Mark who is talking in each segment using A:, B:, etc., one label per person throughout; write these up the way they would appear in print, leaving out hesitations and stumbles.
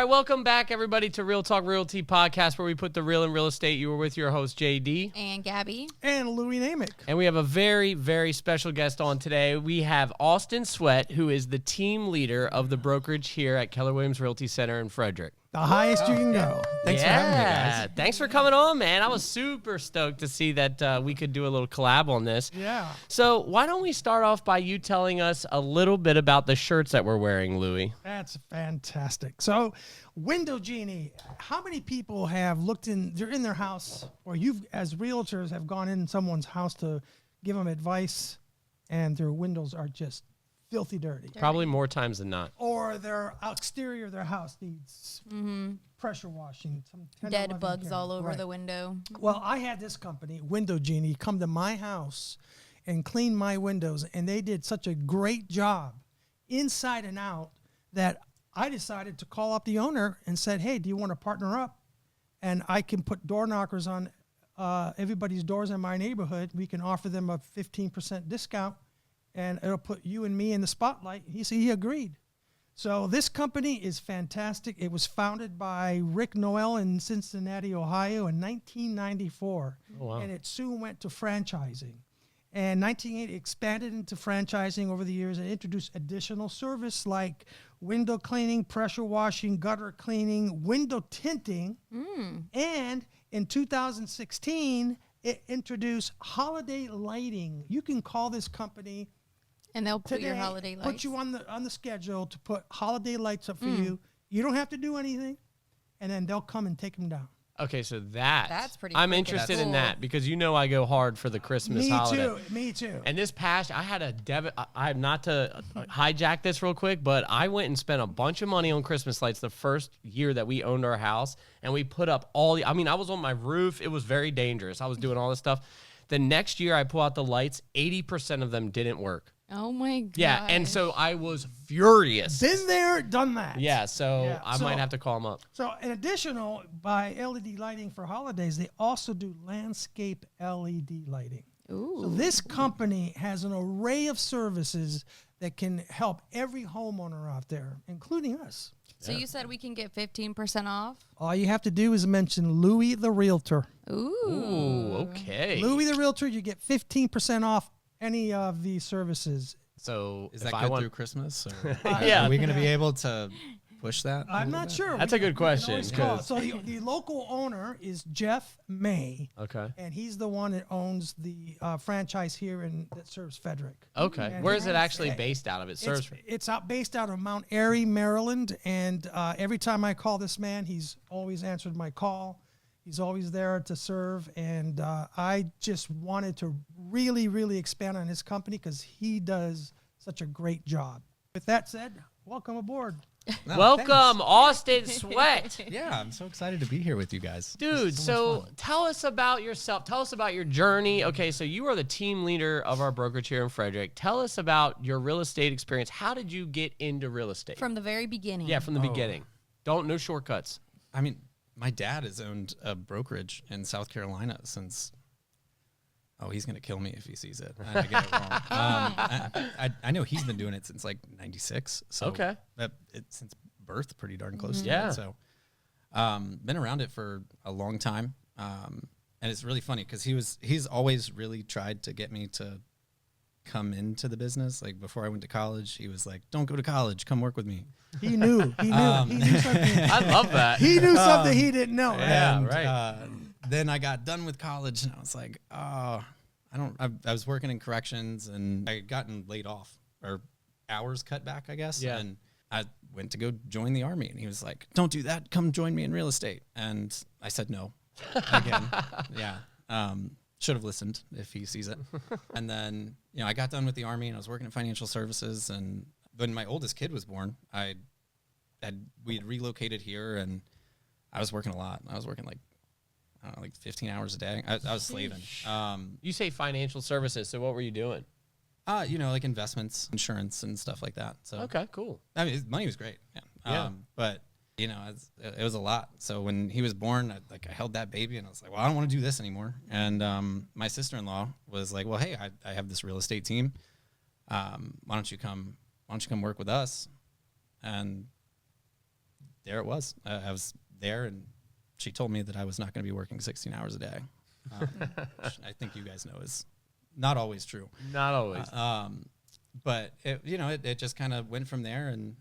A: right, welcome back, everybody, to Real Talk Realty Podcast, where we put the real in real estate. You were with your host, JD.
B: And Gabby.
C: And Louis Namick.
A: And we have a very, very special guest on today. We have Austin Sweat, who is the team leader of the brokerage here at Keller Williams Realty Center in Frederick.
C: The highest you can go.
D: Thanks for having me, guys.
A: Thanks for coming on, man. I was super stoked to see that we could do a little collab on this.
C: Yeah.
A: So why don't we start off by you telling us a little bit about the shirts that we're wearing, Louis?
C: That's fantastic. So, Window Genie, how many people have looked in, they're in their house, or you've, as realtors, have gone in someone's house to give them advice, and their windows are just filthy dirty.
A: Probably more times than not.
C: Or their exterior of their house needs pressure washing. Some 10 or
B: Dead
C: 11
B: bugs
C: gallons.
B: all over
C: Right.
B: the window.
C: Well, I had this company, Window Genie, come to my house and clean my windows, and they did such a great job inside and out that I decided to call up the owner and said, hey, do you want to partner up? And I can put door knockers on everybody's doors in my neighborhood. We can offer them a 15% discount, and it'll put you and me in the spotlight. He agreed. So this company is fantastic. It was founded by Rick Noel in Cincinnati, Ohio in 1994.
A: Oh, wow.
C: And it soon went to franchising. And 1980 expanded into franchising over the years and introduced additional service like window cleaning, pressure washing, gutter cleaning, window tinting. And in 2016, it introduced holiday lighting. You can call this company
B: And they'll put
C: today,
B: your holiday lights.
C: put you on the schedule to put holiday lights up for you. You don't have to do anything, and then they'll come and take them down.
A: Okay, so that's
B: pretty
A: I'm
B: freaking
A: interested in
B: cool.
A: that because you know I go hard for the Christmas holiday.
C: Me too.
A: And this past, I had a debit. I'm not to hijack this real quick, but I went and spent a bunch of money on Christmas lights the first year that we owned our house, and we put up all the. I mean, I was on my roof. It was very dangerous. I was doing all this stuff. The next year, I pull out the lights. 80% of them didn't work.
B: Oh my god.
A: Yeah, and so I was furious.
C: Been there, done that.
A: Yeah, so
C: Yeah,
A: I
C: so-
A: might have to call them up.
C: So, in additional, by LED lighting for holidays, they also do landscape LED lighting.
B: Ooh.
C: So this company has an array of services that can help every homeowner out there, including us.
B: So you said we can get 15% off?
C: All you have to do is mention Louis the Realtor.
B: Ooh.
A: Okay.
C: Louis the Realtor, you get 15% off any of the services.
A: So
D: Is
A: if
D: that
A: I
D: good
A: want,
D: through Christmas? Or
A: Yeah.
D: Are we going to be able to push that?
C: I'm not sure.
A: That's a good
C: We can
A: question,
C: always call.
A: 'cause-
C: So the local owner is Jeff May,
A: Okay.
C: and he's the one that owns the franchise here that serves Frederick.
A: Okay.
C: And
A: Where is it
C: it's-
A: actually based out of? It serves.
C: It's based out of Mount Airy, Maryland, and every time I call this man, he's always answered my call. He's always there to serve, and I just wanted to really, really expand on his company because he does such a great job. With that said, welcome aboard.
D: No,
A: Welcome,
D: thanks.
A: Austin Sweat.
D: Yeah, I'm so excited to be here with you guys.
A: Dude, so tell us about yourself. Tell us about your journey. Okay, so you are the team leader of our brokerage here in Frederick. Tell us about your real estate experience. How did you get into real estate?
B: From the very beginning.
A: Yeah, from the beginning. No shortcuts.
D: I mean, my dad has owned a brokerage in South Carolina since. Oh, he's going to kill me if he sees it. I get it wrong. I know he's been doing it since like 96. So
A: Okay.
D: Since birth, pretty darn close to
A: Yeah.
D: it. So been around it for a long time. And it's really funny because he's always really tried to get me to come into the business. Like before I went to college, he was like, don't go to college, come work with me.
C: He knew. He knew something.
A: I love that.
C: He knew something he didn't know.
A: Yeah,
D: And,
A: right.
D: Then I got done with college and I was like, oh, I was working in corrections and I had gotten laid off or hours cut back, I guess.
A: Yeah.
D: And I went to go join the Army and he was like, don't do that. Come join me in real estate. And I said no again. Yeah. Should have listened if he sees it. And then, I got done with the Army and I was working in financial services. And when my oldest kid was born, we had relocated here and I was working a lot. I was working like 15 hours a day. I was slaving.
A: You say financial services, so what were you doing?
D: Like investments, insurance, and stuff like that. So
A: Okay, cool.
D: I mean, money was great. Yeah.
A: Yeah.
D: But it was a lot. So when he was born, I held that baby, and I was like, well, I don't want to do this anymore. And my sister-in-law was like, well, hey, I have this real estate team. Why don't you come work with us? And there it was. I was there, and she told me that I was not going to be working 16 hours a day. Which I think you guys know is not always true.
A: Not always.
D: But it just kind of went from there, and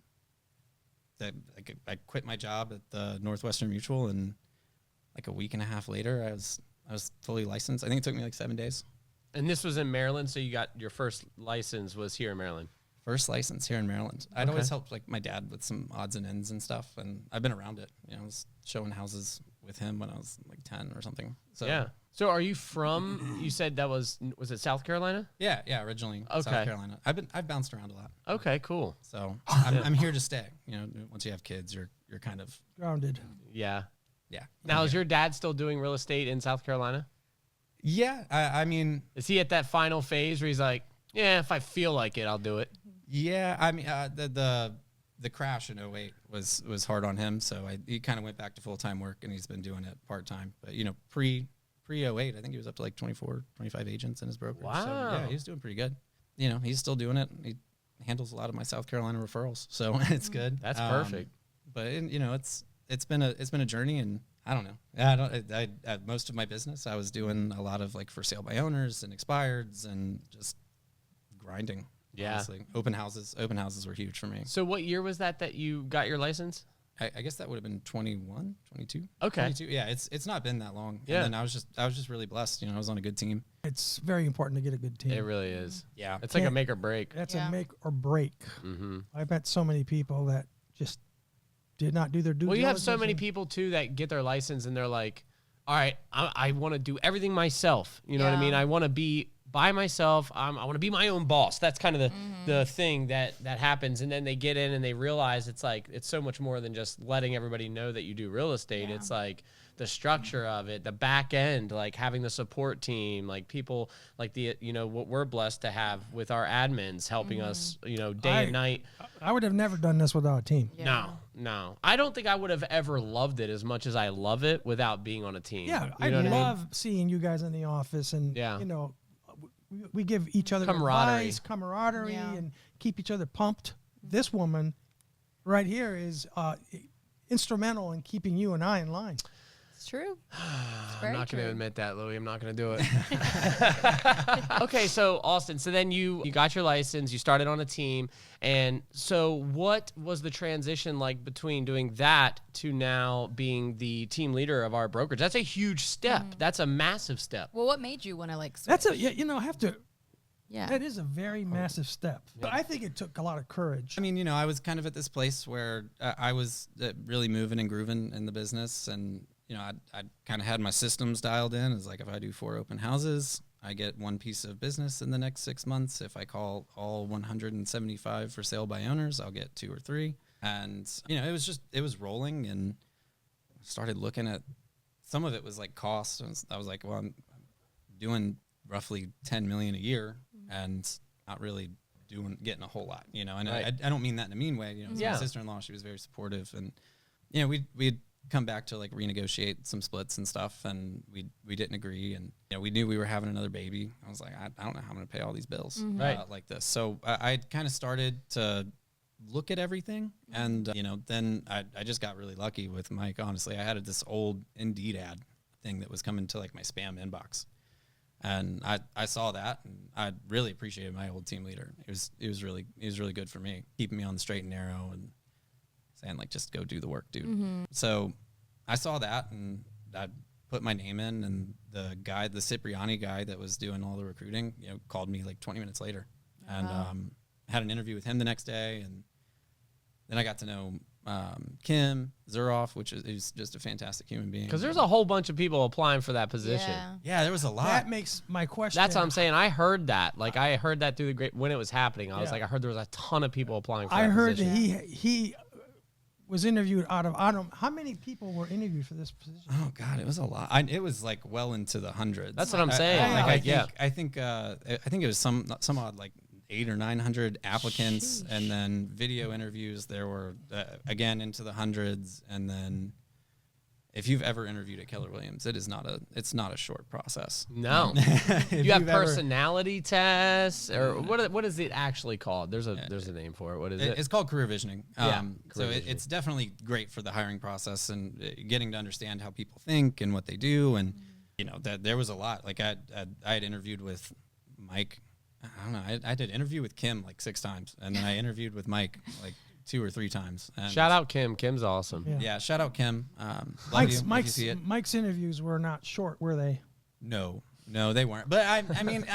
D: I quit my job at the Northwestern Mutual, and like a week and a half later, I was fully licensed. I think it took me like 7 days.
A: And this was in Maryland, so you got your first license was here in Maryland.
D: First license here in Maryland. I'd always helped like my dad with some odds and ends and stuff, and I've been around it. I was showing houses with him when I was like 10 or something. So
A: Yeah. So are you from? You said that was it South Carolina?
D: yeah, originally South Carolina. I've bounced around a lot.
A: Okay, cool.
D: So I'm here to stay. Once you have kids, you're kind of
C: Grounded.
A: Yeah.
D: yeah.
A: Now, is your dad still doing real estate in South Carolina?
D: Yeah, I mean,
A: Is he at that final phase where he's like, yeah, if I feel like it, I'll do it?
D: yeah. I mean, the crash in 08 was hard on him, so he kind of went back to full time work, and he's been doing it part time. But pre 08, I think he was up to like 24, 25 agents in his brokerage.
A: Wow.
D: So yeah, he's doing pretty good. He's still doing it. He handles a lot of my South Carolina referrals, so it's good.
A: That's perfect.
D: But it's been a journey, and I don't know. I most of my business I was doing a lot of like for sale by owners and expireds and just grinding.
A: Yeah.
D: Honestly. Open houses were huge for me.
A: So what year was that you got your license?
D: I guess that would have been 21, 22.
A: Okay.
D: 22. Yeah, it's not been that long.
A: Yeah.
D: And then I was just really blessed. I was on a good team.
C: It's very important to get a good team.
A: It really is.
D: Yeah.
A: It's like a
C: Can't-
A: make or break.
C: That's
B: Yeah.
C: a make or break.
A: Mm-hmm.
C: I've met so many people that just did not do their due
A: Well, you have so
C: diligence
A: many
C: and-
A: people too that get their license and they're like, all right, I want to do everything myself. You know what I
B: Yeah.
A: mean? I want to be by myself. I want to be my own boss. That's kind of the thing that happens. And then they get in and they realize it's like, it's so much more than just letting everybody know that you do real estate.
B: Yeah.
A: It's like the structure of it, the back end, like having the support team, like people like what we're blessed to have with our admins helping us, day and night.
C: I would have never done this without a team.
B: Yeah.
A: No. I don't think I would have ever loved it as much as I love it without being on a team.
C: Yeah,
A: You
C: I
A: know what I mean?
C: love seeing you guys in the office, and
A: Yeah.
C: we give each other
A: Camaraderie.
C: advice, camaraderie,
B: Yeah.
C: and keep each other pumped. This woman, right here, is instrumental in keeping you and I in line.
B: It's true. It's
A: I'm
B: very
A: not going to
B: true.
A: admit that, Louis. I'm not going to do it. Okay, so Austin, so then you got your license, you started on a team, and so what was the transition like between doing that to now being the team leader of our brokerage? That's a huge step. That's a massive step.
B: Well, what made you want to like switch?
C: That's I have to.
B: Yeah.
C: That is a very massive step, but I think it took a lot of courage.
D: I mean, I was kind of at this place where I was really moving and grooving in the business, and I kind of had my systems dialed in. It's like if I do 4 open houses, I get one piece of business in the next 6 months. If I call all 175 for sale by owners, I'll get 2 or 3. And it was rolling, and started looking at some of it was like cost, and I was like, well, I'm doing roughly 10 million a year and not really getting a whole lot, and
A: Right.
D: I don't mean that in a mean way.
A: Yeah.
D: My sister-in-law, she was very supportive, and we'd come back to like renegotiate some splits and stuff, and we didn't agree, and we knew we were having another baby. I was like, I don't know how I'm gonna pay all these bills
A: Right.
D: like this. So I kind of started to look at everything, and then I just got really lucky with Mike. Honestly, I had this old Indeed ad thing that was coming to like my spam inbox, and I saw that, and I really appreciated my old team leader. It was really good for me, keeping me on the straight and narrow and saying like, just go do the work, dude. So I saw that, and I put my name in, and the Cipriani guy that was doing all the recruiting, called me like 20 minutes later, and had an interview with him the next day, and then I got to know Kim Zuroff, which is just a fantastic human being.
A: Because there's a whole bunch of people applying for that position.
B: Yeah.
D: Yeah, there was a lot.
C: That makes my question.
A: That's what I'm saying. I heard that. Like, I heard that through when it was happening. I was
C: Yeah.
A: like, I heard there was a ton of people applying for
C: I
A: that
C: heard that
A: position.
C: he was interviewed out of how many people were interviewed for this position?
D: Oh God, it was a lot. It was like well into the hundreds.
A: That's what I'm saying.
D: I think it was some odd like 800 or 900 applicants, and then video interviews. There were again into the hundreds, and then if you've ever interviewed at Keller Williams, it's not a short process.
A: No.
D: If
A: You have
D: you've ever-
A: personality tests, or what is it actually called? There's a name for it. What is it?
D: It's called career visioning.
A: Yeah,
D: So
A: career visioning.
D: it's definitely great for the hiring process and getting to understand how people think and what they do. And, that there was a lot. Like I had interviewed with Mike. I don't know. I did interview with Kim like 6 times. And then I interviewed with Mike like 2 or 3 times. And
A: Shout out Kim. Kim's awesome.
C: Yeah.
D: shout out Kim. Love you if you see it.
C: Mike's interviews were not short, were they?
D: No, they weren't. But I mean,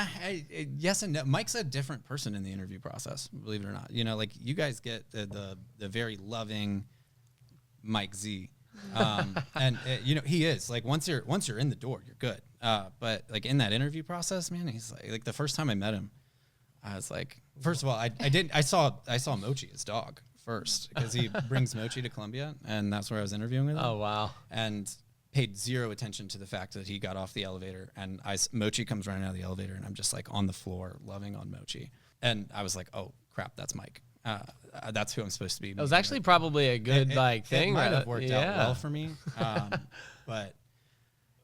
D: yes and no. Mike's a different person in the interview process, believe it or not. Like you guys get the very loving Mike Z, and he is like once you're in the door, you're good. But like in that interview process, man, he's like the first time I met him, I was like, first of all, I saw Mochi, his dog, first because he brings Mochi to Columbia, and that's where I was interviewing with him.
A: Oh wow.
D: And paid zero attention to the fact that he got off the elevator and Mochi comes running out of the elevator and I'm just like on the floor loving on Mochi. And I was like, oh crap, that's Mike. That's who I'm supposed to be.
A: It was actually probably a good thing.
D: It might have worked out well for me. But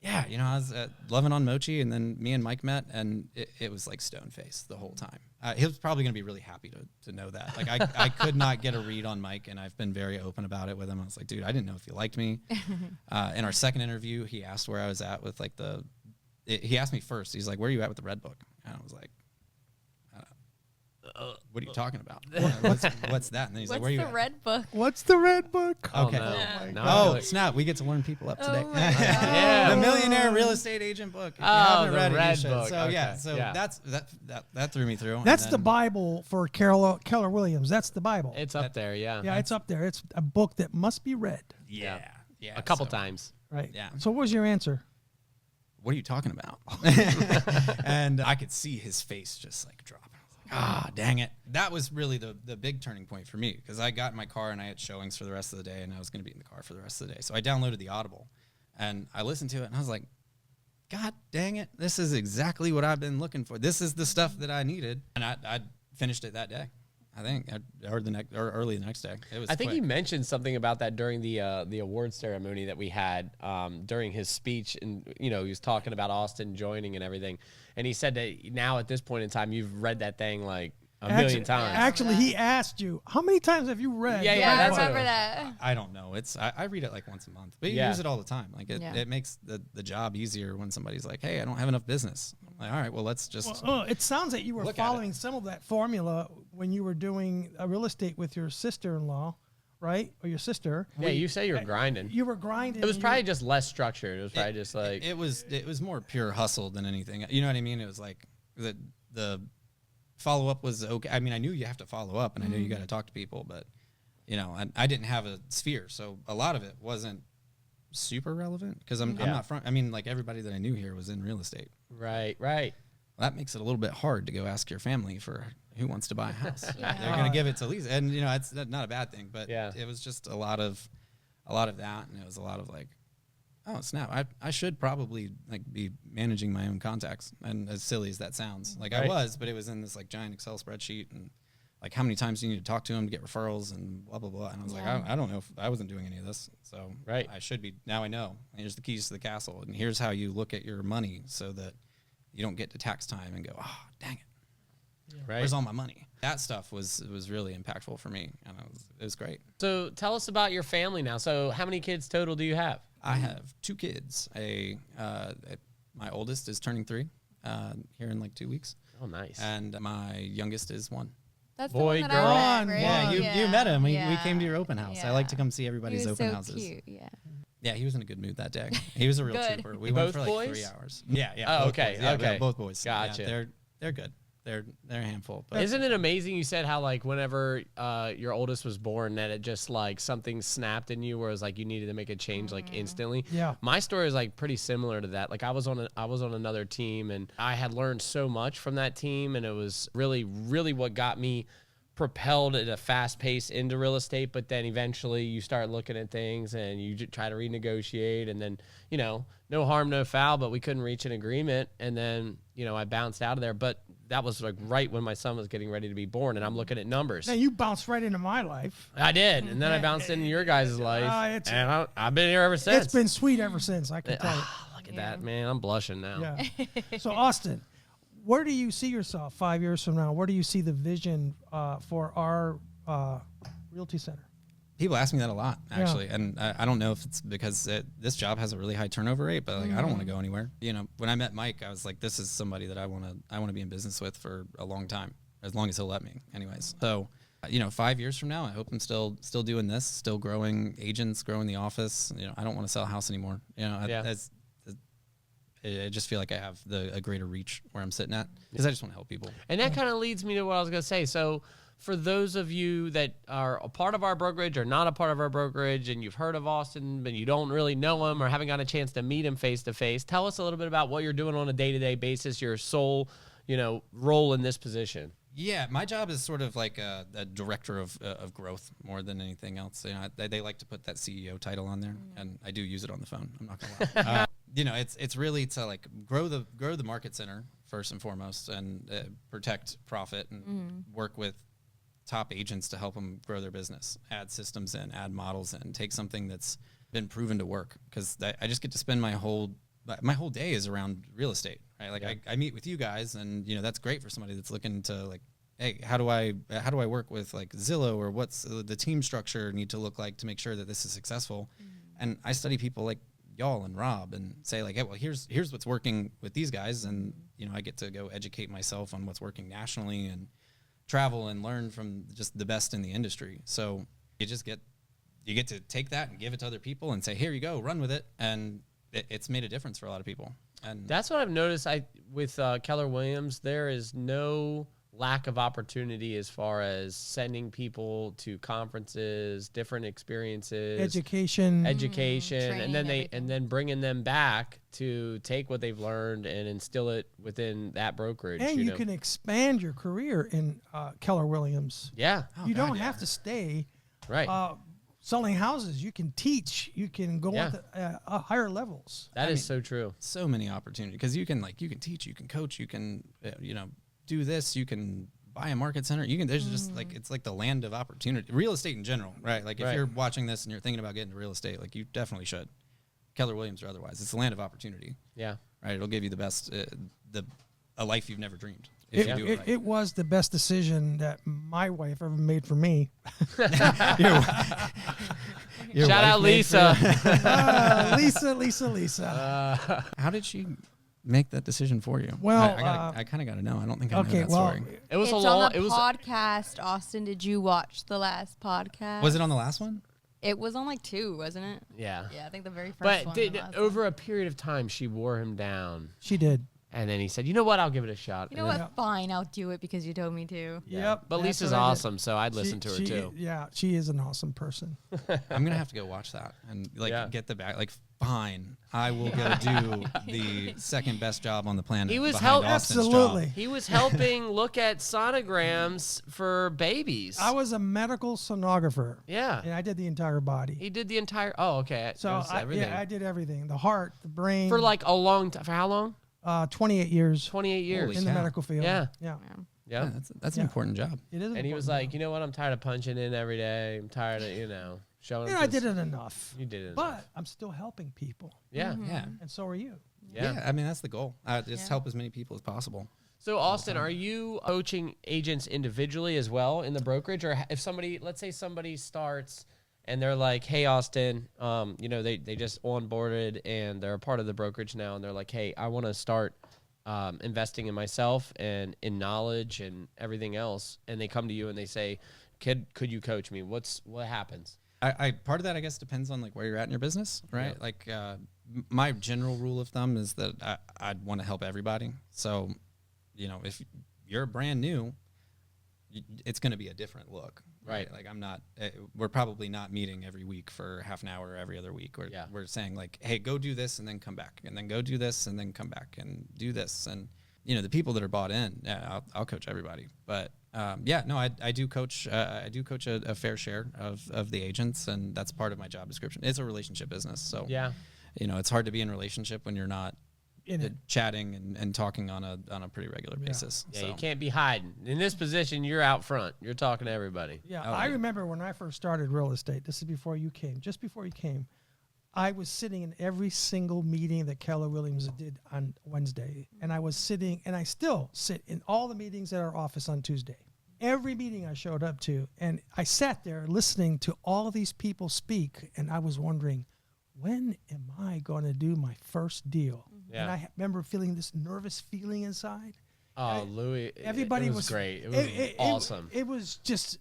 D: yeah, I was loving on Mochi, and then me and Mike met, and it was like stone face the whole time. He was probably going to be really happy to know that. Like I could not get a read on Mike, and I've been very open about it with him. I was like, dude, I didn't know if you liked me. In our second interview, he asked where I was at with like he asked me first. He's like, where are you at with the Red Book? And I was like, what are you talking about? What's that? And then he's like,
B: What's
D: where are you
B: the
D: at?
B: red book?
C: What's the red book?
D: Okay.
A: Oh, no.
B: Yeah.
A: Now I feel
D: Oh,
A: like-
D: snap. We get to warn people up today.
B: Oh my God.
A: Yeah.
D: The Millionaire Real Estate Agent book. If you
A: Oh,
D: haven't
A: the
D: read it, you
A: Red
D: should.
A: Book.
D: So
A: Okay.
D: yeah, so
A: Yeah.
D: that threw me through.
C: That's
D: And
C: the
D: then-
C: Bible for Keller Williams. That's the Bible.
A: It's up there, yeah.
C: Yeah, it's up there. It's a book that must be read.
D: Yeah.
A: A couple
D: so-
A: times.
C: Right.
D: Yeah.
C: So what was your answer?
D: What are you talking about? And I could see his face just like drop. I was like, dang it. That was really the big turning point for me because I got in my car and I had showings for the rest of the day and I was going to be in the car for the rest of the day. So I downloaded the Audible and I listened to it and I was like, God dang it. This is exactly what I've been looking for. This is the stuff that I needed. And I finished it that day. I think, or early the next day. It was.
A: I think
D: quick.
A: he mentioned something about that during the award ceremony that we had during his speech, and he was talking about Austin joining and everything, and he said that now at this point in time you've read that thing like a million times.
C: Actually, he asked you, how many times have you read?
A: Yeah,
C: the
A: yeah,
C: Red
B: I
A: that's
C: Book?
B: remember that.
D: I don't know. I read it like once a month, but you
A: Yeah.
D: use it all the time. Like it makes the job easier when somebody's like, hey, I don't have enough business. I'm like, all right, well, let's just.
C: Well, it sounds like you were
D: Look at it.
C: following some of that formula when you were doing real estate with your sister-in-law, right? Or your sister.
A: Yeah, you say you're grinding.
C: You were grinding.
A: It was
C: and
A: probably just less structured. It was probably just like
D: It was more pure hustle than anything. You know what I mean? It was like the follow up was okay. I mean, I knew you have to follow up, and I knew you got to talk to people, but I didn't have a sphere, so a lot of it wasn't super relevant because I'm not from. I mean, like everybody that I knew here was in real estate.
A: right.
D: Well, that makes it a little bit hard to go ask your family for who wants to buy a house.
B: Yeah.
D: They're going to give it to Lisa, and it's not a bad thing, but
A: Yeah.
D: it was just a lot of that, and it was a lot of like, oh snap, I should probably like be managing my own contacts, and as silly as that sounds, like I
A: Right.
D: was, but it was in this like giant Excel spreadsheet, and like how many times do you need to talk to them to get referrals and blah blah blah, and I was like, I don't know if I wasn't doing any of this, so
A: Right.
D: I should be. Now I know. Here's the keys to the castle, and here's how you look at your money so that you don't get to tax time and go, oh dang it,
A: Right.
D: where's all my money? That stuff was really impactful for me, and it was great.
A: So tell us about your family now. So how many kids total do you have?
D: I have 2 kids. My oldest is turning 3 here in like 2 weeks,
A: Oh, nice.
D: and my youngest is 1.
B: That's
A: Boy,
B: the one that
A: girl.
B: I met, right?
D: Yeah, you met him. We
B: Yeah.
D: came to your open house. I like to come see
B: He
D: everybody's
B: was
D: open
B: so
D: houses.
B: cute. Yeah.
D: Yeah, he was in a good mood that day. He was a real
B: Good.
D: trooper. We
A: Both
D: went for like
A: boys?
D: 3 hours. Yeah.
A: Oh,
D: both
A: okay,
D: boys. Yeah,
A: okay.
D: yeah, both boys.
A: Gotcha.
D: Yeah, they're good. They're a handful. But
A: Isn't it amazing you said how like whenever your oldest was born that it just like something snapped in you where it was like you needed to make a change like instantly?
C: Yeah.
A: My story is like pretty similar to that. Like I was on another team and I had learned so much from that team, and it was really what got me propelled at a fast pace into real estate. But then eventually you start looking at things and you try to renegotiate, and then no harm no foul, but we couldn't reach an agreement, and then I bounced out of there. But that was like right when my son was getting ready to be born, and I'm looking at numbers.
C: Now you bounced right into my life.
A: I did, and then I bounced into your guys' life,
C: it's-
A: and I've been here ever since.
C: It's been sweet ever since, I can tell you.
A: Look at that, man. I'm blushing now.
C: Yeah. So Austin, where do you see yourself 5 years from now? Where do you see the vision for our realty center?
D: People ask me that a lot, actually, and I don't know if it's because this job has a really high turnover rate, but like I don't want to go anywhere. You know, when I met Mike, I was like, this is somebody that I want to be in business with for a long time, as long as he'll let me, anyways. So, 5 years from now, I hope I'm still doing this, still growing agents, growing the office. I don't want to sell a house anymore. I just feel like I have a greater reach where I'm sitting at because I just want to help people.
A: And that kind of leads me to what I was going to say. So for those of you that are a part of our brokerage or not a part of our brokerage, and you've heard of Austin, but you don't really know him or haven't got a chance to meet him face to face, tell us a little bit about what you're doing on a day-to-day basis, your sole, role in this position.
D: Yeah, my job is sort of like a director of growth more than anything else. They like to put that CEO title on there, and I do use it on the phone. I'm not gonna lie. It's really to like grow the market center first and foremost, and protect profit and work with top agents to help them grow their business, add systems in, add models in, take something that's been proven to work. Because I just get to spend my whole day is around real estate, right? Like I meet with you guys, and that's great for somebody that's looking to like, hey, how do I work with like Zillow, or what's the team structure need to look like to make sure that this is successful? And I study people like y'all and Rob and say like, hey, well, here's what's working with these guys, and I get to go educate myself on what's working nationally and travel and learn from just the best in the industry. So you get to take that and give it to other people and say, here you go, run with it. And it's made a difference for a lot of people. And
A: that's what I've noticed. With Keller Williams, there is no lack of opportunity as far as sending people to conferences, different experiences,
C: education,
A: and then bringing them back to take what they've learned and instill it within that brokerage.
C: And you can expand your career in Keller Williams.
A: Yeah,
C: you don't have to stay
A: right.
C: Selling houses. You can teach. You can go on to higher levels.
A: That is so true.
D: So many opportunities because you can teach, you can coach, you can do this, you can buy a market center. There's just like, it's like the land of opportunity. Real estate in general, right? Like if you're watching this and you're thinking about getting into real estate, like you definitely should. Keller Williams or otherwise, it's the land of opportunity.
A: Yeah.
D: Right. It'll give you the best, a life you've never dreamed. If you do it right.
C: It was the best decision that my wife ever made for me.
A: Shout out Lisa.
C: Lisa.
D: How did she make that decision for you?
C: Well,
D: I kind of got to know. I don't think I know that story.
A: It was
B: it's
A: a long.
B: on the podcast. Austin, did you watch the last podcast?
D: Was it on the last one?
B: It was on like 2, wasn't it?
A: Yeah.
B: Yeah, I think the very first one.
A: But over a period of time, she wore him down.
C: She did.
A: And then he said, you know what? I'll give it a shot.
B: You know what? Fine, I'll do it because you told me to.
C: Yep.
A: But Lisa's awesome, so I'd listen to her too.
C: Yeah, she is an awesome person.
D: I'm gonna have to go watch that and get the back. Like, fine, I will go do the second best job on the planet.
A: He was
C: absolutely.
A: He was helping look at sonograms for babies.
C: I was a medical sonographer.
A: Yeah.
C: And I did the entire body.
A: He did the entire. Oh, okay.
C: So I did everything: the heart, the brain.
A: For like a long time. For how long?
C: 28 years.
A: 28 years
C: in the medical field.
A: Yeah.
D: Yeah, that's an important job.
C: It is.
A: And he was like, you know what? I'm tired of punching in every day. I'm tired of showing.
C: I did it enough.
A: You did it,
C: but I'm still helping people.
A: Yeah,
D: yeah.
C: And so are you.
D: Yeah. I mean, that's the goal. Just help as many people as possible.
A: So Austin, are you coaching agents individually as well in the brokerage, or if let's say somebody starts and they're like, hey, Austin, they just onboarded and they're a part of the brokerage now, and they're like, hey, I want to start investing in myself and in knowledge and everything else, and they come to you and they say, could you coach me? What happens?
D: I part of that, I guess, depends on like where you're at in your business, right? Yeah. Like my general rule of thumb is that I'd want to help everybody. So, if you're brand new, it's going to be a different look. Right. Like we're probably not meeting every week for half an hour every other week. We're saying like, hey, go do this and then come back, and then go do this and then come back and do this. And, the people that are bought in, I'll coach everybody. But I do coach. I do coach a fair share of the agents, and that's part of my job description. It's a relationship business. So, it's hard to be in a relationship when you're not chatting and talking on a pretty regular basis.
A: Yeah,
D: so.
A: you can't be hiding. In this position, you're out front. You're talking to everybody.
C: Yeah,
D: Oh,
C: I
D: yeah.
C: remember when I first started real estate. This is before you came. Just before you came, I was sitting in every single meeting that Keller Williams did on Wednesday, and I was sitting, and I still sit in all the meetings at our office on Tuesday. Every meeting I showed up to, and I sat there listening to all of these people speak, and I was wondering, when am I going to do my first deal?
A: Yeah.
C: And I remember feeling this nervous feeling inside.
A: Oh, Louis,
C: Everybody
A: it was great. It was awesome.
C: It was just,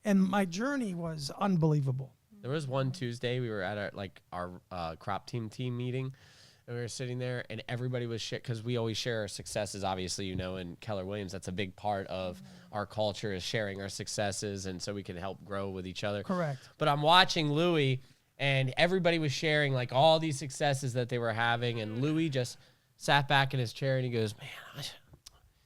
C: and my journey was unbelievable.
A: There was one Tuesday we were at our crop team meeting, and we were sitting there, and everybody was because we always share our successes. Obviously, in Keller Williams, that's a big part of our culture is sharing our successes, and so we can help grow with each other.
C: Correct.
A: But I'm watching Louis, and everybody was sharing like all these successes that they were having, and Louis just sat back in his chair and he goes, "Man,"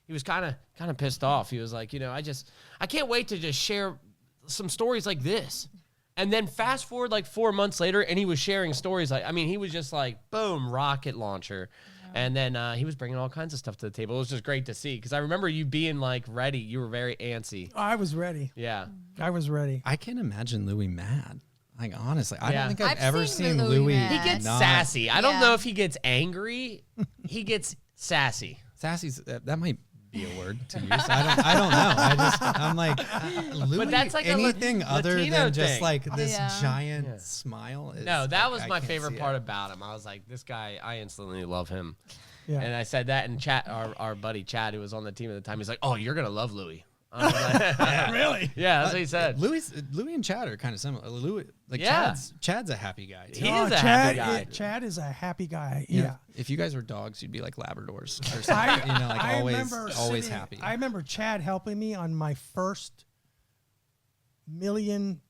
A: he was kind of pissed off. He was like, I can't wait to just share some stories like this. And then fast forward like 4 months later, and he was sharing stories he was just like, boom, rocket launcher. Yeah. And then he was bringing all kinds of stuff to the table. It was just great to see because I remember you being like ready. You were very antsy.
C: I was ready.
A: Yeah.
C: I was ready.
D: I can't imagine Louis mad. Like, honestly, I
A: Yeah.
D: don't think I've
B: I've
D: ever
B: seen
D: seen
B: Louis
D: Louis.
B: mad.
A: He gets
D: not-
A: sassy. I don't
B: Yeah.
A: know if he gets angry. He gets sassy.
D: Sassy's that might be a word to use. I don't know. I'm like, Louis,
A: But that's like a
D: anything other
A: Latino
D: than just
A: thing.
D: like this
B: Yeah.
D: giant
A: Yeah.
D: smile. Is,
A: No, that
D: like,
A: was
D: I
A: my
D: can't
A: favorite
D: see
A: part
D: it.
A: about him. I was like, this guy, I instantly love him.
C: Yeah.
A: And I said that in chat. Our buddy Chad, who was on the team at the time, he's like, "Oh, you're gonna love Louis." I was like,
C: Really?
A: yeah, that's what he said.
D: Louis and Chad are kind of similar. Louis, like
A: Yeah.
D: Chad's a happy guy. Too.
A: He is a happy guy.
C: Chad is a happy guy.
D: You know,
C: Yeah.
D: if you guys were dogs, you'd be like Labradors or something.
C: I
D: always
C: remember
D: happy.
C: I remember Chad helping me on my first $1 million+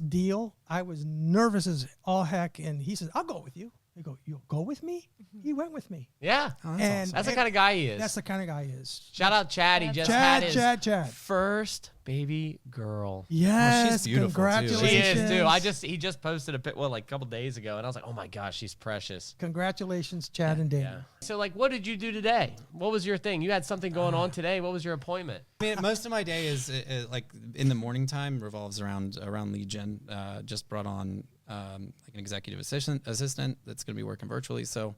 C: deal. I was nervous as all heck, and he says, "I'll go with you." I go, "You'll go with me?" He went with me.
A: Yeah,
D: Oh, that's
C: And
D: awesome.
A: that's the kind of guy he is.
C: That's the kind of guy he is.
A: Shout out Chad. He just had
C: Chad,
A: his
C: Chad.
A: first baby girl.
C: Yes,
D: beautiful, too.
C: congratulations.
A: She is too. He just posted a couple days ago, and I was like, oh my gosh, she's precious.
C: Congratulations, Chad and Dana.
A: Yeah. So like, what did you do today? What was your thing? You had something going on today. What was your appointment?
D: I mean, most of my day is like in the morning time revolves around lead gen. Just brought on like an executive assistant that's going to be working virtually. So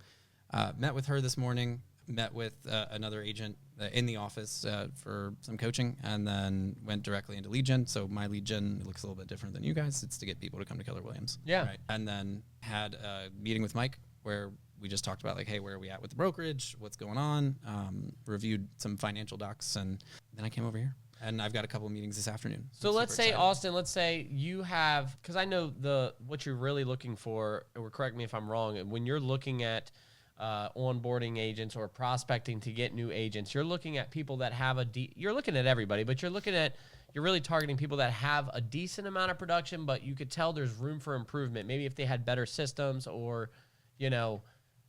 D: met with her this morning. Met with another agent in the office for some coaching, and then went directly into lead gen. So my lead gen looks a little bit different than you guys. It's to get people to come to Keller Williams.
A: Yeah.
D: Right. And then had a meeting with Mike where we just talked about like, hey, where are we at with the brokerage? What's going on? Reviewed some financial docs, and then I came over here. And I've got a couple of meetings this afternoon.
A: So
D: I'm
A: let's
D: super
A: say,
D: excited.
A: Austin, let's say you have, because I know what you're really looking for, or correct me if I'm wrong, when you're looking at onboarding agents or prospecting to get new agents, you're looking at people that have you're looking at everybody, but you're really targeting people that have a decent amount of production, but you could tell there's room for improvement. Maybe if they had better systems or,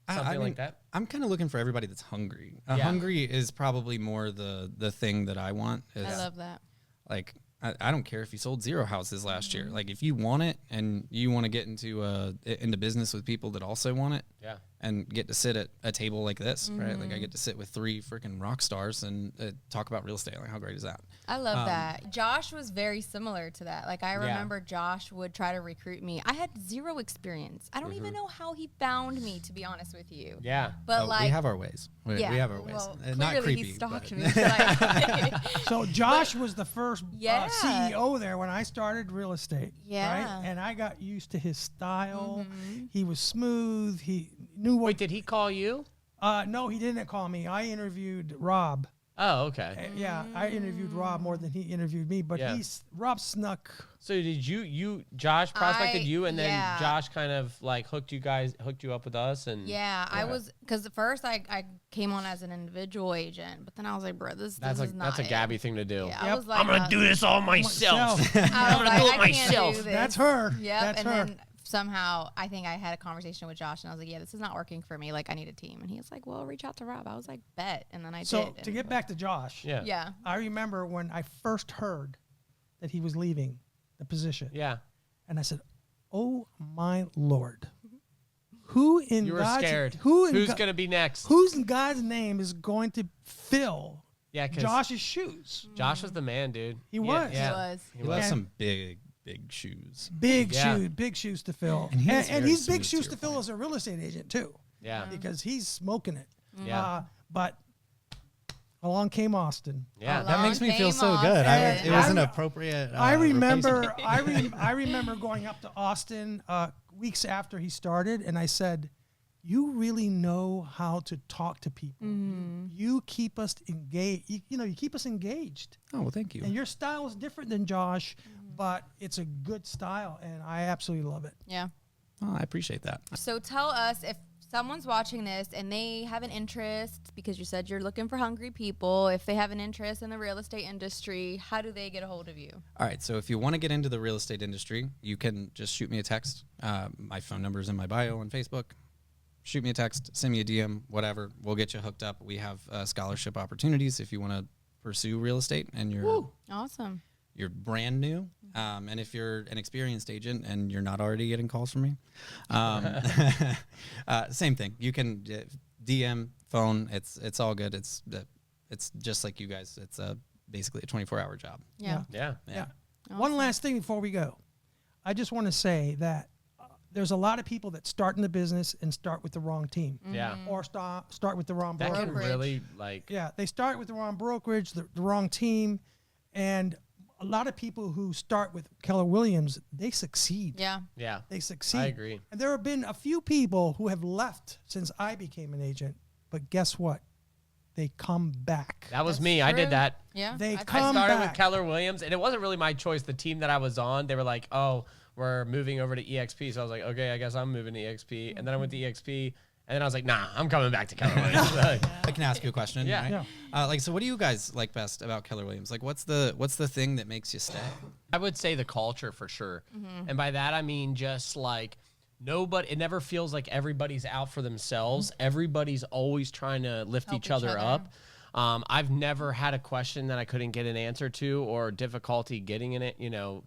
A: something like that.
D: I'm kind of looking for everybody that's hungry.
A: Yeah.
D: Hungry is probably more the thing that I want. Is
B: I love that.
D: like I don't care if you sold 0 houses last
B: Mm-hmm.
D: year. Like if you want it and you want to get into business with people that also want it,
A: Yeah.
D: and get to sit at a table like this, right? Like I
B: Mm-hmm.
D: get to sit with 3 freaking rock stars and talk about real estate. Like how great is that?
B: I love that. Josh was very similar to that. Like I remember Josh would try to recruit me. I had 0 experience. I don't even know how he found me, to be honest with you.
A: Yeah.
B: But
D: Oh,
B: like,
D: we have our ways. We have our ways.
B: Well,
D: Not
B: clearly
D: creepy.
B: he stalked
D: but-
B: me. But
C: So Josh was the first
B: Yeah.
C: CEO there when I started real estate.
B: Yeah.
C: Right? And I got used to his style. He was smooth. He knew what.
A: Wait, did he call you?
C: No, he didn't call me. I interviewed Rob.
A: Oh, okay.
C: Yeah, I interviewed Rob more than he interviewed me. But
A: Yeah.
C: Rob snuck.
A: So did Josh prospected you, and then
B: yeah.
A: Josh kind of like hooked you up with us, and
B: yeah, I was, because at first I came on as an individual agent, but then I was like, bro, this is not
A: that's a
B: it.
A: Gabby thing to do.
B: Yeah, I
C: Yep.
B: was like,
A: I'm gonna do this all myself.
C: Myself.
B: I was
A: I'm gonna
B: like,
A: do it
B: I can't
A: myself.
B: do this.
C: That's her.
B: Yep.
C: That's
B: and
C: her.
B: then somehow I think I had a conversation with Josh, and I was like, yeah, this is not working for me. Like I need a team. And he was like, well, reach out to Rob. I was like, bet. And then I
C: So
B: did.
C: to
B: and-
C: get back to Josh,
A: Yeah.
B: yeah.
C: I remember when I first heard that he was leaving the position.
A: Yeah.
C: And I said, oh my Lord, who in
A: You were
C: God's
A: scared.
C: who's
A: going to be next?
C: who's in God's name is going to fill
A: Yeah, 'cause
C: Josh's shoes?
A: Josh was the man, dude.
C: He was.
B: He was.
A: He
D: He
A: was.
D: left some big shoes.
C: Big
A: Yeah.
C: shoes to fill,
D: And he is
C: and
D: very
C: he's big
D: smooth, to
C: shoes
D: your
C: to fill
D: point.
C: as a real estate agent too,
A: Yeah.
C: because he's smoking it.
A: Yeah.
C: But along came Austin.
A: Yeah.
B: Along
D: That makes me feel
B: came
D: so good.
B: Austin.
D: It was an
C: I-
D: appropriate.
C: I remember,
D: replacement.
C: I remember going up to Austin weeks after he started, and I said, "You really know how to talk to people. You keep us engaged. You keep us engaged.
D: Oh well, thank you.
C: And your style is different than Josh, but it's a good style, and I absolutely love it."
B: Yeah.
D: Oh, I appreciate that.
B: So tell us, if someone's watching this and they have an interest, because you said you're looking for hungry people, if they have an interest in the real estate industry, how do they get a hold of you?
D: All right, so if you want to get into the real estate industry, you can just shoot me a text. My phone number is in my bio on Facebook. Shoot me a text, send me a DM, whatever. We'll get you hooked up. We have scholarship opportunities if you want to pursue real estate and
B: Awesome.
D: you're brand new. And if you're an experienced agent and you're not already getting calls from me, same thing. You can DM, phone. It's all good. It's just like you guys. It's basically a 24-hour job.
B: Yeah.
A: Yeah.
C: Yeah.
B: Awesome.
C: One last thing before we go. I just want to say that there's a lot of people that start in the business and start with the wrong team,
A: Yeah.
C: or start with the wrong
A: That
C: brokerage.
A: can really, like,
C: Yeah, they start with the wrong brokerage, the wrong team, and a lot of people who start with Keller Williams, they succeed.
B: Yeah.
A: yeah.
C: They succeed.
A: I agree.
C: And there have been a few people who have left since I became an agent, but guess what? They come back.
A: That was
B: That's
A: me. I
B: true.
A: did that.
B: Yeah.
C: They
B: I
C: come
A: I started with
C: back.
A: Keller Williams, and it wasn't really my choice. The team that I was on, they were like, "Oh, we're moving over to EXP." So I was like, "Okay, I guess I'm moving to EXP." And then I went to EXP, and then I was like, "Nah, I'm coming back to Keller Williams." Like,
D: I can ask you a question.
A: Yeah.
D: Right? Like, so what do you guys like best about Keller Williams? Like, what's the thing that makes you stay?
A: I would say the culture for sure. And by that, I mean just like it never feels like everybody's out for themselves. Everybody's always trying to lift
B: Help
A: each other
B: other.
A: up. I've never had a question that I couldn't get an answer to or difficulty getting in it,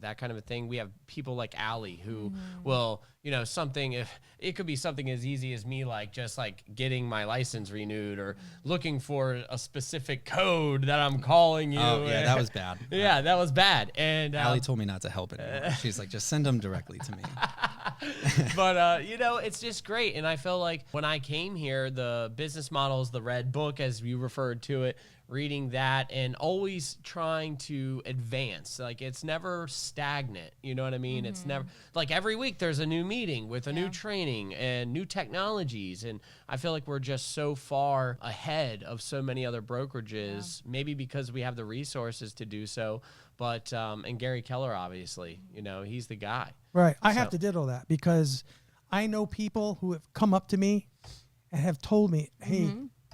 A: that kind of a thing. We have people like Allie who will, something, if it could be something as easy as me, like just like getting my license renewed or looking for a specific code that I'm calling you.
D: Oh yeah, that was bad.
A: Yeah, that was bad. And
D: Allie told me not to help anymore. She's like, just send them directly to me.
A: but it's just great. And I feel like when I came here, the business model is the red book, as you referred to it, reading that and always trying to advance. Like, it's never stagnant. You know what I mean? It's never like every week there's a new meeting with a new training and new technologies. And I feel like we're just so far ahead of so many other brokerages, maybe because we have the resources to do so. But, and Gary Keller, obviously, he's the guy.
C: Right. I have
A: So-
C: to diddle that because I know people who have come up to me and have told me, hey,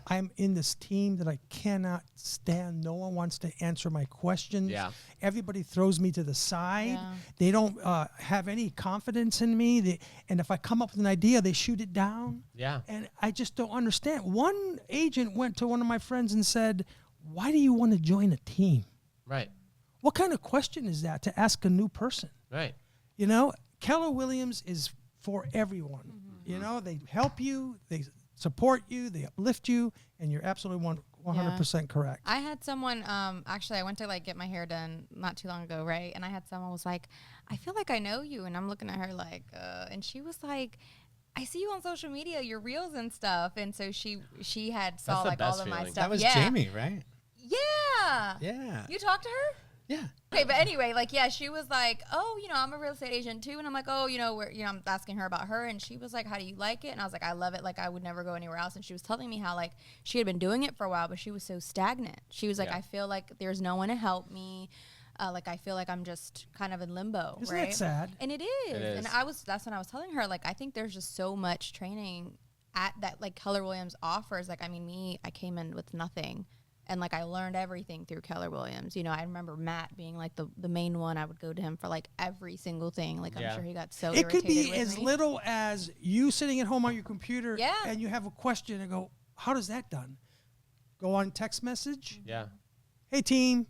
C: I'm in this team that I cannot stand. No one wants to answer my questions.
A: Yeah.
C: Everybody throws me to the side.
B: Yeah.
C: They don't have any confidence in me. And if I come up with an idea, they shoot it down.
A: Yeah.
C: And I just don't understand. One agent went to one of my friends and said, why do you want to join a team?
A: Right.
C: What kind of question is that to ask a new person?
A: Right.
C: Keller Williams is for everyone. They help you, they support you, they uplift you, and you're absolutely 100% correct.
B: I had someone, actually, I went to get my hair done not too long ago, right? And I had someone was like, I feel like I know you. And I'm looking at her and she was like, I see you on social media, your reels and stuff. And so she had saw
A: the
B: all
A: best
B: of my
A: feeling.
B: stuff.
D: That was
B: yeah.
D: Jamie, right?
B: Yeah.
D: Yeah.
B: You talked to her?
D: Yeah.
B: Okay, but anyway, she was like, oh, I'm a real estate agent too. And I'm like, oh, I'm asking her about her. And she was like, how do you like it? And I was like, I love it. Like, I would never go anywhere else. And she was telling me how, she had been doing it for a while, but she was so stagnant. She was like,
A: Yeah.
B: I feel like there's no one to help me. I feel like I'm just kind of in limbo.
C: Isn't
B: right?
C: that sad?
B: And it is.
A: It is.
B: And that's when I was telling her, I think there's just so much training at that, Keller Williams offers. I came in with nothing. And I learned everything through Keller Williams. I remember Matt being the main one. I would go to him for every single thing. I'm
A: Yeah.
B: sure he got so
C: It could be
B: irritated with
C: as
B: me.
C: little as you sitting at home on your computer
B: Yeah.
C: and you have a question and go, how does that done? Go on text message.
A: Yeah.
C: Hey, team,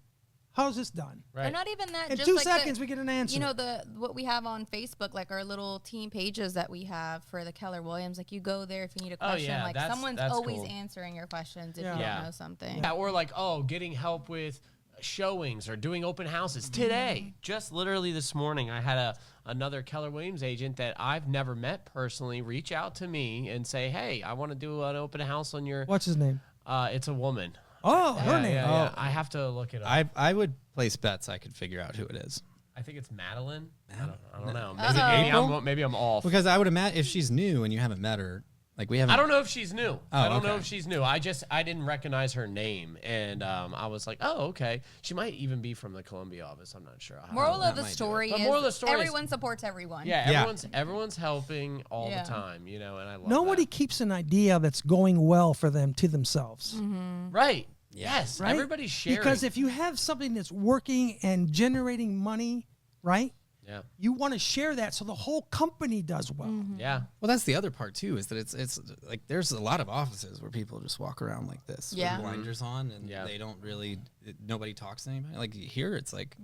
C: How's this done?
A: Right.
B: Or not even that.
C: In
B: just
C: 2
B: like
C: seconds, we get an answer.
B: You know, what we have on Facebook, like our little team pages that we have for the Keller Williams. Like you go there if you need a question.
A: yeah,
B: like someone's
A: that's
B: always
A: cool.
B: answering your questions if
C: Yeah.
B: you
A: Yeah.
B: don't know something.
A: Yeah, or like, getting help with showings or doing open houses today. Just literally this morning, I had another Keller Williams agent that I've never met personally reach out to me and say, "Hey, I want to do an open house on your."
C: What's his name?
A: It's a woman.
C: Oh, her name.
A: Yeah. I have to look it up.
D: I would place bets I could figure out who it is.
A: I think it's Madeline. I don't know.
B: Uh-oh.
A: Maybe I'm off.
D: Because I would imagine if she's new and you haven't met her, like we haven't.
A: I don't know if she's new. I don't know
D: okay.
A: if she's new. I didn't recognize her name, and I was like, oh, okay. She might even be from the Columbia office. I'm not sure.
B: Moral
D: that
B: of the
D: might do it.
B: story
A: But
B: is
A: moral of the story is-
B: everyone supports everyone.
A: Yeah,
D: Yeah.
A: everyone's helping all
B: Yeah.
A: the time, and I love
C: Nobody
A: that.
C: keeps an idea that's going well for them to themselves.
A: Right.
D: Yeah.
A: Yes.
C: Right?
A: Everybody's sharing.
C: Because if you have something that's working and generating money, right?
A: yeah.
C: You want to share that so the whole company does well.
A: Yeah.
D: Well, that's the other part too. Is that it's like there's a lot of offices where people just walk around like this
B: Yeah.
D: with blinders on, and
A: Yeah.
D: they don't really. Nobody talks to anybody. Like here, it's like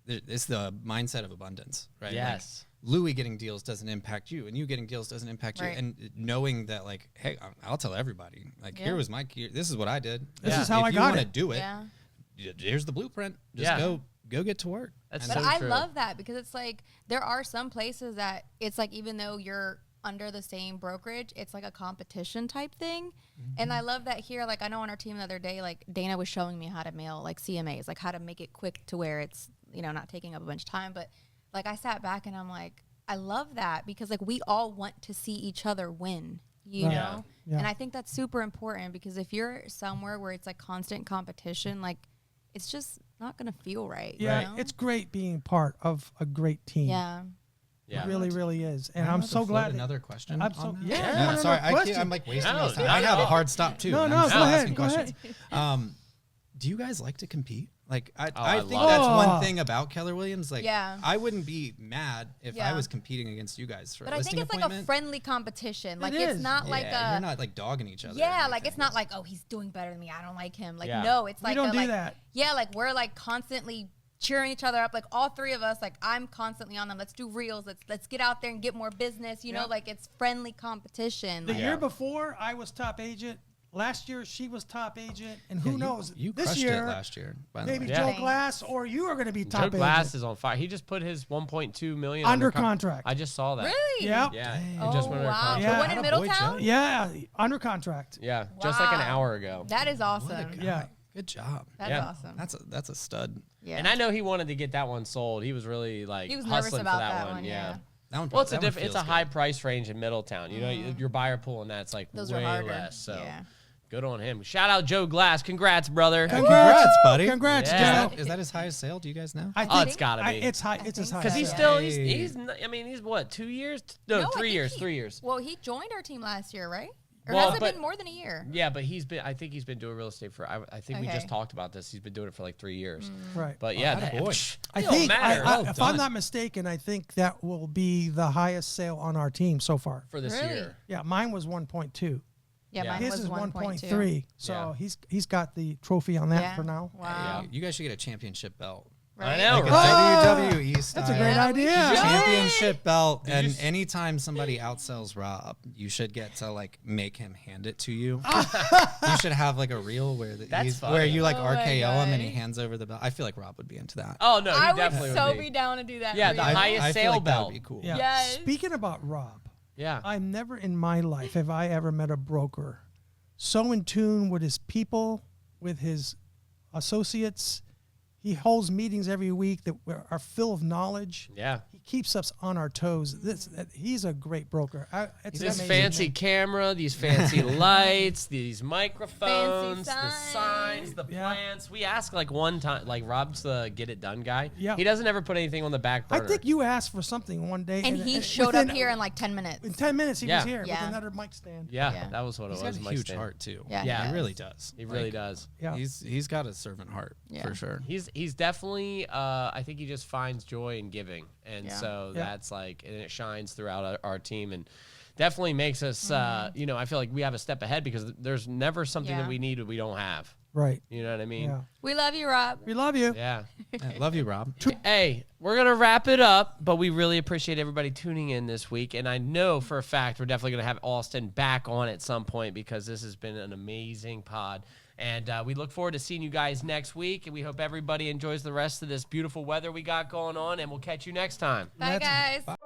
D: it's the mindset of abundance, right?
A: Yes.
D: Like, Louis getting deals doesn't impact you, and you getting deals doesn't impact
B: Right.
D: you. And knowing that, like, hey, I'll tell everybody. Like,
B: Yeah.
D: here was my key. This is what I did.
C: This
A: Yeah.
C: is how
D: if
C: I
D: you
C: got
D: wanna
C: it.
D: do it.
B: Yeah.
D: Here's the blueprint. Just
A: Yeah.
D: go get to work.
A: That's
D: And
B: But
A: so
B: I
A: true.
B: love that because it's like there are some places that it's like even though you're under the same brokerage, it's like a competition type thing. And I love that here. Like I know on our team the other day, like Dana was showing me how to mail like CMAs, like how to make it quick to where it's, not taking up a bunch of time. But like I sat back and I'm like, I love that because like we all want to see each other win, you
C: Right.
B: know?
C: Yeah.
B: And I think that's super important because if you're somewhere where it's like constant competition, like it's just not going to feel right.
C: Yeah,
B: You know?
C: it's great being part of a great team.
B: Yeah.
A: Yeah.
C: It really, really is. And
D: I'm
C: I'm
D: about to
C: so
D: float
C: glad.
D: another question.
C: I'm so-
D: on that.
C: yeah,
A: Yeah.
C: you want
D: Sorry,
C: another question?
D: I'm like wasting
A: No,
D: this time.
A: no,
D: I have
A: no.
D: a hard stop too.
C: No,
D: and
C: no,
D: I'm
C: go
D: still
C: ahead,
D: asking
C: go
D: questions. Do you guys like to compete? Like I
A: I
D: think
A: love
D: that's
C: it.
D: one
C: Oh.
D: thing about Keller Williams. Like
B: Yeah.
D: I wouldn't be mad if I
B: Yeah.
D: was competing against you guys for
B: But
D: a
B: I
D: listing
B: think it's like a
D: appointment.
B: friendly competition. Like
C: It
B: it's
C: is.
B: not
D: Yeah,
B: like
D: you're
B: a
D: not like dogging each other. or
B: yeah, like
D: anything.
B: it's not like oh he's doing better than me. I don't like him. Like
A: Yeah.
B: no, it's
C: We
B: like
C: don't
B: a,
C: do
B: like,
C: that.
B: Yeah, like we're like constantly cheering each other up. Like all three of us, like I'm constantly on them. Let's do reels. Let's get out there and get more business. You know,
C: Yep.
B: like it's friendly competition.
C: The
B: Like,
C: year before, I was top agent. Last year, she was top agent. And who
D: Yeah,
C: knows?
D: You
C: this
D: crushed
C: year,
D: it last year. By the
C: maybe
D: way.
A: Yeah.
C: Joe Glass or you are going to be top
A: Joe
C: agent.
A: Glass is on fire. He just put his 1.2 million
C: Under contract.
A: I just saw that.
B: Really?
C: Yeah.
A: Yeah.
D: Dang.
A: It just
B: Oh,
A: went under
B: wow.
A: contract.
C: Yeah.
B: The one in
D: Attaboy,
B: Middletown?
D: Joe.
C: Yeah, under contract.
A: Yeah. Just like an
B: Wow.
A: hour ago.
B: That is
D: What a
B: awesome.
D: guy.
C: Yeah.
D: Good job.
B: That's
A: Yeah.
B: awesome.
D: That's a stud.
B: Yeah.
A: And I know he wanted to get that one sold. He was really like
B: He was nervous
A: hustling
B: about
A: for that,
B: that one, yeah.
D: That one.
A: Well, it's
D: that one
A: it's
D: feels
A: a
D: good.
A: high price range in Middletown. Your buyer pool and that's like
B: Those are
A: way
B: harder.
A: less. So
B: Yeah.
A: good on him. Shout out Joe Glass. Congrats, brother.
D: Congrats, buddy.
C: Congrats,
A: Yeah.
C: Joe.
D: Is that his highest sale? Do you guys know?
C: I
A: Oh,
C: think
A: it's gotta be.
C: it's high. It's as
B: think
C: high.
A: Because
B: so,
A: he's
B: yeah.
A: still
D: Hey.
A: he's what, 2 years?
B: No,
A: No,
B: I
A: 3
B: think
A: years.
B: he-
A: 3 years.
B: Well, he joined our team last year, right? Or
A: Well,
B: has it
A: but-
B: been more than a year?
A: Yeah, but I think he's been doing real estate for. I think we
B: Okay.
A: just talked about this. He's been doing it for like 3 years.
C: Right.
A: But yeah,
D: Oh,
A: that,
D: attaboy.
A: psh,
C: I
A: it don't
C: think,
A: matter
D: Well
C: if
D: done.
C: I'm not mistaken, I think that will be the highest sale on our team so far.
A: for this
B: Really?
A: year.
C: Yeah, mine was 1.2.
B: Yeah,
A: Yeah.
B: mine
C: His
B: was
C: is
B: 1.2.
C: 1.3. So
A: Yeah.
C: he's got the trophy on that
B: Yeah.
C: for now.
B: Wow.
D: You guys should get a championship belt.
A: I
B: Right?
A: know,
D: Like a
A: right?
D: WWE style.
C: That's a great
B: Yeah, we
C: idea.
B: should.
D: Championship belt,
A: Did
D: and
A: you s-
D: anytime somebody outsells Rob, you should get to like make him hand it to you. You should have like a reel where
A: That's
D: where
A: funny.
D: you like
B: Oh my
D: RKO him and he
B: God.
D: hands over the belt. I feel like Rob would be into that.
A: Oh no, he
B: I
A: definitely
B: would so
A: would
B: be down to do that.
A: Yeah,
B: for
A: the
B: you.
A: highest
D: I
A: sale
D: feel like that
A: belt.
D: would be cool.
C: Yeah.
B: Yes.
C: Speaking about Rob,
A: Yeah.
C: I never in my life have I ever met a broker so in tune with his people, with his associates. He holds meetings every week that are full of knowledge.
A: Yeah.
C: He keeps us on our toes. He's a great broker. It's
A: This
C: amazing.
A: fancy camera, these fancy lights, these microphones, the
B: signs.
A: signs, the
C: Yeah.
A: plants. We ask like one time, like Rob's the get it done guy.
C: Yeah.
A: He doesn't ever put anything on the back
C: I
A: burner.
C: think you asked for something one day.
B: And he showed up
C: within-
B: here in like 10 minutes.
C: In 10 minutes, he
A: Yeah.
C: was here
B: Yeah.
C: with another mic stand.
A: Yeah,
B: Yeah.
A: that was what
D: He's
A: it
D: got
A: was.
D: a
A: Mike
D: huge
A: Stan.
D: heart too.
B: Yeah,
A: he
D: he
B: does.
D: really does.
A: He really
D: Like,
A: does.
C: Yeah.
D: He's got a servant heart
B: Yeah.
D: for sure.
A: He's definitely. I think he just finds joy in giving, and
B: Yeah.
A: so
C: Yeah.
A: that's like, and it shines throughout our team. And definitely makes us, you know, I feel like we have a step ahead because there's never something that we need that we don't have.
C: Right.
A: You know what I mean?
C: Yeah.
B: We love you, Rob.
C: We love you.
A: Yeah.
D: Love you, Rob.
A: Hey, we're going to wrap it up, but we really appreciate everybody tuning in this week. And I know for a fact we're definitely going to have Austin back on at some point because this has been an amazing pod. And we look forward to seeing you guys next week. And we hope everybody enjoys the rest of this beautiful weather we got going on. And we'll catch you next time.
B: Bye, guys.
C: Bye.